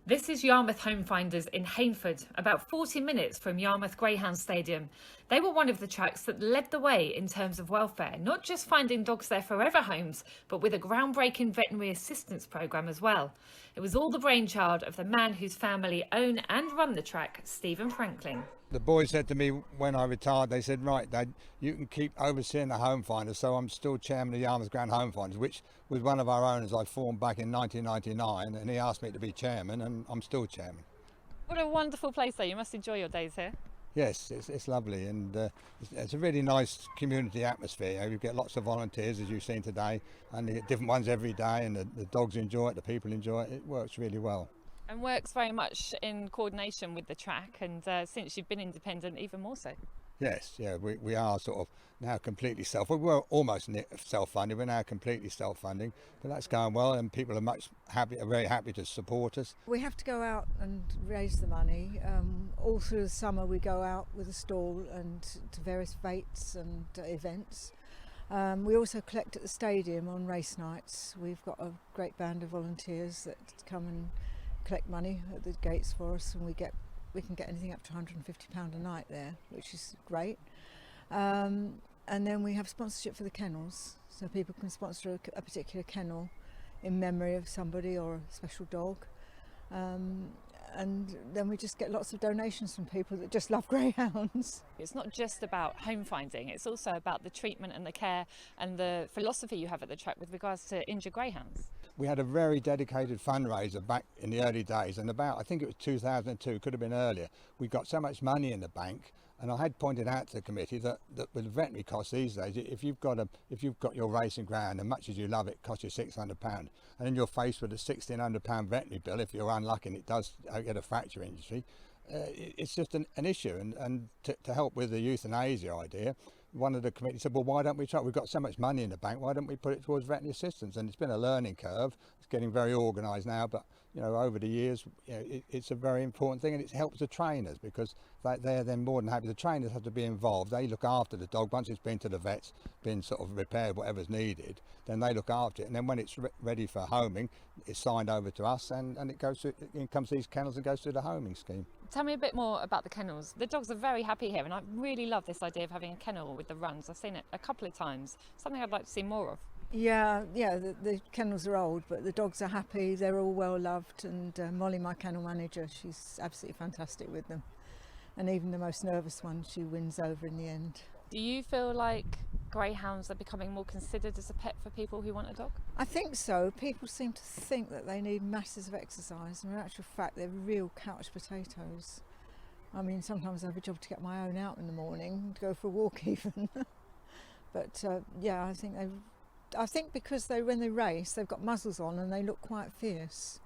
This is Yarmouth Homefinders in Hainford, about 40 minutes from Yarmouth Greyhound Stadium. They were one of the tracks that led the way in terms of welfare, not just finding dogs their forever homes, but with a groundbreaking veterinary assistance programme as well. It was all the brainchild of the man whose family own and run the track, Stephen Franklin. The boys said to me when I retired, they said, right, Dad, you can keep overseeing the Homefinders. So I'm still chairman of Yarmouth Grand Homefinders, which was one of our owners I formed back in 1999. And he asked me to be chairman, and I'm still chairman. What a wonderful place though. You must enjoy your days here. Yes, it's lovely, and it's a really nice community atmosphere. You get lots of volunteers, as you've seen today, and you get different ones every day, and the dogs enjoy it, the people enjoy it. It works really well. And works very much in coordination with the track, and since you've been independent, even more so. Yes, yeah, we are sort of now completely we were almost self-funding. We're now completely self-funding, but that's going well, and people are very happy to support us. We have to go out and raise the money. All through the summer we go out with a stall and to various fetes and events. We also collect at the stadium on race nights. We've got a great band of volunteers that come and collect money at the gates for us, and we can get anything up to £150 a night there, which is great. And then we have sponsorship for the kennels, so people can sponsor a particular kennel in memory of somebody or a special dog. And then we just get lots of donations from people that just love greyhounds. It's not just about home finding, it's also about the treatment and the care and the philosophy you have at the track with regards to injured greyhounds. We had a very dedicated fundraiser back in the early days, and I think it was 2002, could have been earlier. We got so much money in the bank, and I had pointed out to the committee that with veterinary costs these days, if you've got your racing ground, and much as you love it, costs you £600, and then you're faced with a £1,600 veterinary bill if you're unlucky and it does get a fracture injury. It's just an issue, and to help with the euthanasia idea, one of the committee said, well, why don't we try? We've got so much money in the bank, why don't we put it towards veterinary assistance? And it's been a learning curve. It's getting very organised now, but over the years, it's a very important thing, and it helps the trainers because they're then more than happy. The trainers have to be involved. They look after the dog once it's been to the vets, been sort of repaired, whatever's needed. Then they look after it, and then when it's ready for homing, it's signed over to us, and it comes to these kennels and goes through the homing scheme. Tell me a bit more about the kennels. The dogs are very happy here, and I really love this idea of having a kennel with the runs. I've seen it a couple of times. Something I'd like to see more of. Yeah, the kennels are old, but the dogs are happy. They're all well loved, and Molly, my kennel manager, she's absolutely fantastic with them. And even the most nervous one, she wins over in the end. Do you feel like greyhounds are becoming more considered as a pet for people who want a dog? I think so. People seem to think that they need masses of exercise, and in actual fact they're real couch potatoes. I mean, sometimes I have a job to get my own out in the morning, to go for a walk even. But I think because when they race, they've got muzzles on and they look quite fierce.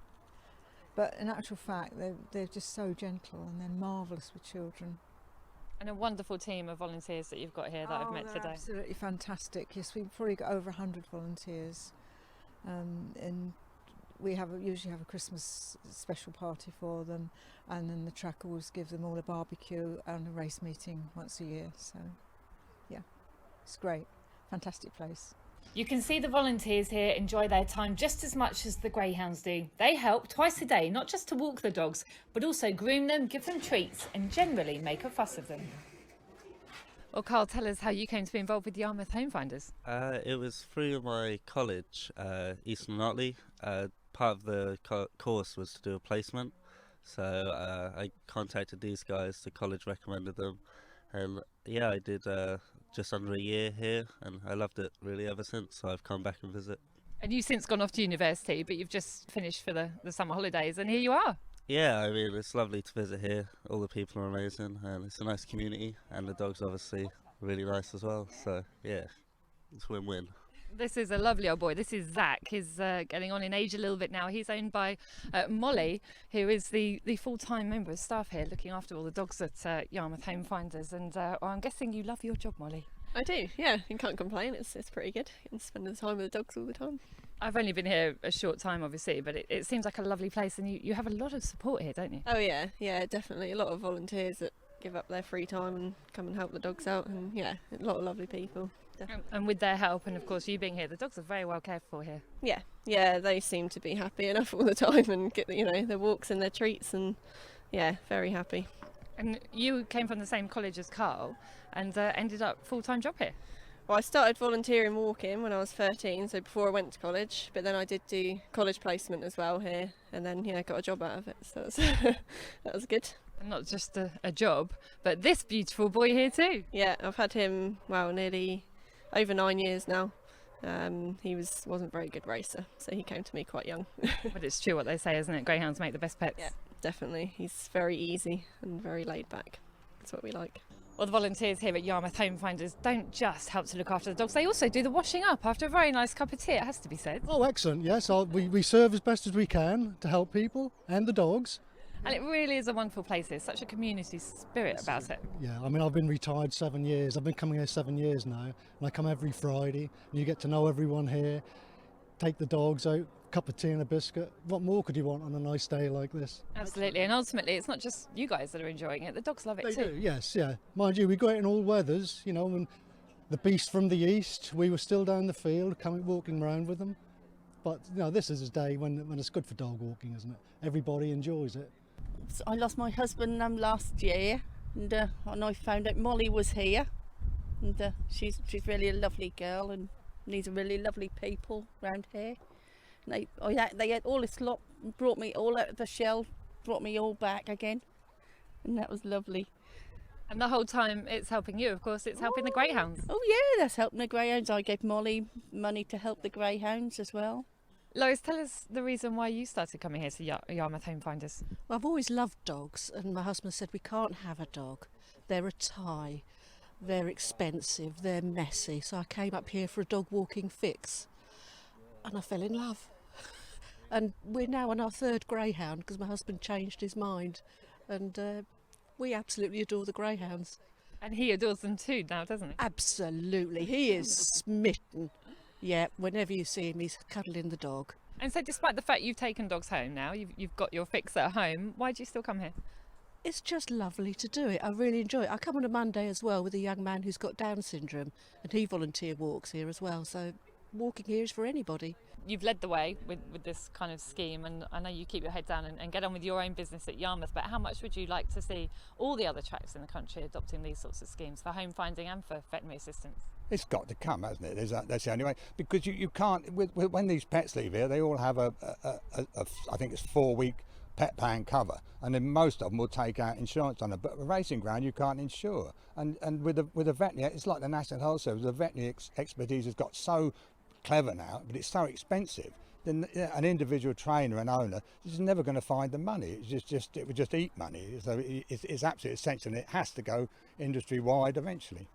But in actual fact, they're just so gentle, and they're marvellous with children. And a wonderful team of volunteers that you've got here that I've met today. Absolutely fantastic. Yes, we've probably got over 100 volunteers, and we usually have a Christmas special party for them, and then the track always gives them all a barbecue and a race meeting once a year. So, yeah, it's great, fantastic place. You can see the volunteers here enjoy their time just as much as the greyhounds do. They help twice a day, not just to walk the dogs, but also groom them, give them treats, and generally make a fuss of them. Well, Carl, tell us how you came to be involved with Yarmouth Homefinders. It was through my college, Eastern Otley. Part of the course was to do a placement, so I contacted these guys. The college recommended them, and yeah, I did just under a year here, and I loved it really ever since, so I've come back and visit. And you've since gone off to university, but you've just finished for the summer holidays, and here you are. Yeah, I mean, it's lovely to visit here. All the people are amazing, and it's a nice community, and the dog's obviously really nice as well, so yeah, it's win-win. This is a lovely old boy. This is Zach. He's getting on in age a little bit now. He's owned by Molly, who is the full-time member of staff here, looking after all the dogs at Yarmouth Homefinders. And I'm guessing you love your job, Molly. I do, yeah. You can't complain. It's pretty good. And spending the time with the dogs all the time. I've only been here a short time, obviously, but it seems like a lovely place, and you have a lot of support here, don't you? Oh yeah, definitely. A lot of volunteers that give up their free time and come and help the dogs out, and yeah, a lot of lovely people. And with their help, and of course you being here, the dogs are very well cared for here. Yeah, they seem to be happy enough all the time and get their walks and their treats, and yeah, very happy. And you came from the same college as Carl and ended up full-time job here. Well, I started volunteering walking when I was 13, so before I went to college, but then I did do college placement as well here, and then got a job out of it, so that was good. And not just a job, but this beautiful boy here too. Yeah, I've had him, nearly over 9 years now. He wasn't a very good racer, so he came to me quite young. But it's true what they say, isn't it? Greyhounds make the best pets. Yeah, definitely. He's very easy and very laid back. That's what we like. Well, the volunteers here at Yarmouth Homefinders don't just help to look after the dogs, they also do the washing up after a very nice cup of tea, it has to be said. Oh, excellent. Yes, we serve as best as we can to help people and the dogs. And it really is a wonderful place here, such a community spirit about it. Yeah, I mean, I've been retired 7 years. I've been coming here 7 years now, and I come every Friday, and you get to know everyone here, take the dogs out, cup of tea and a biscuit. What more could you want on a nice day like this? Absolutely, and ultimately it's not just you guys that are enjoying it, the dogs love it They too. do, yes, yeah. Mind you, we go out in all weathers, when the beast from the east, we were still down the field, walking around with them. But, this is a day when it's good for dog walking, isn't it? Everybody enjoys it. I lost my husband last year, and I found out Molly was here, and she's really a lovely girl, and these are really lovely people around here. And they had all this lot, brought me all out of the shell, brought me all back again, and that was lovely. And the whole time it's helping you, of course, it's helping the greyhounds. Oh yeah, that's helping the greyhounds. I gave Molly money to help the greyhounds as well. Lois, tell us the reason why you started coming here to Yarmouth Homefinders. Well, I've always loved dogs, and my husband said we can't have a dog. They're a tie, they're expensive, they're messy. So I came up here for a dog walking fix, and I fell in love. And we're now on our third greyhound because my husband changed his mind, and we absolutely adore the greyhounds. And he adores them too now, doesn't he? Absolutely, he is smitten. Yeah, whenever you see him, he's cuddling the dog. And so despite the fact you've taken dogs home now, you've got your fix at home, why do you still come here? It's just lovely to do it. I really enjoy it. I come on a Monday as well with a young man who's got Down syndrome, and he volunteer walks here as well. So walking here is for anybody. You've led the way with this kind of scheme, and I know you keep your head down and get on with your own business at Yarmouth, but how much would you like to see all the other tracks in the country adopting these sorts of schemes for home finding and for veterinary assistance? It's got to come, hasn't it? That's the only way, because you can't, when these pets leave here, they all have I think it's 4-week pet pan cover, and then most of them will take out insurance on it, but a racing ground you can't insure. And with a veterinary, it's like the National Health Service, the veterinary expertise has got so clever now, but it's so expensive. Then an individual trainer and owner is never going to find the money. It would just eat money. So it's absolutely essential, and it has to go industry wide eventually.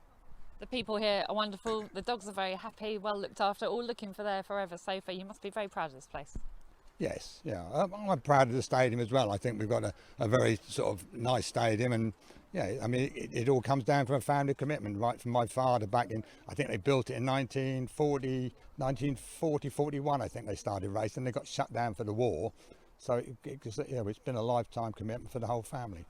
The people here are wonderful, the dogs are very happy, well looked after, all looking for their forever sofa. You must be very proud of this place. Yes, yeah, I'm proud of the stadium as well. I think we've got a very sort of nice stadium, and yeah, I mean it all comes down from a family commitment, right from my father back in, I think they built it in 1940, 41 I think they started racing. They got shut down for the war, so it's been a lifetime commitment for the whole family.